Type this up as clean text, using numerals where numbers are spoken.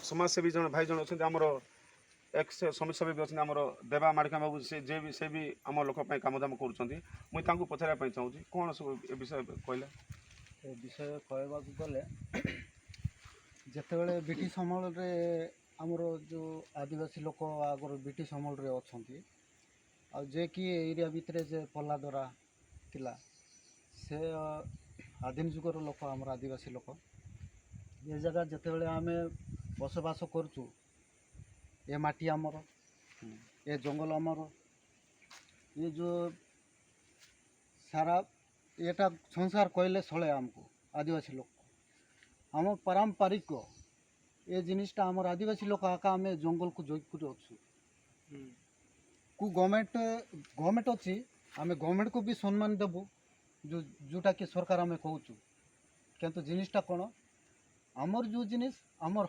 समाजसेवी जन भाई जन अच्छा आमर एक समाजसेवी भी अच्छा आमर देवा माड़िका बाबू से भी आम लोक काम दाम कर मुझे पचारे चाहूँगी कौन सब ए विषय कहले ए विषय कहवाक गले जितेबाला ब्रिटिश अमल रे आमर जो आदिवासी लोक आगर ब्रिटिश अमल रे अच्छी आ जे कि एरिया भितर जे पल्लादरा थिला से आदिम जुगर लोक आमर आदिवासी लोक ये जगह जितेबाला आम बसवास करुचु ए माटी आमर ए जंगल आमर ये जो सारा एटा संसार कहले चले आमको आदिवासी लोक आम पारंपरिक ये जिनिसटा आमर आदिवासी लोक आका आम जंगल को जोग अच्छु को गवर्नमेंट अच्छी आम गवर्नमेंट को भी सम्मान देबू जो जोटा कि सरकार आम कहूँ किंतु जिनिसटा कौन आमर जो जिनिस आमर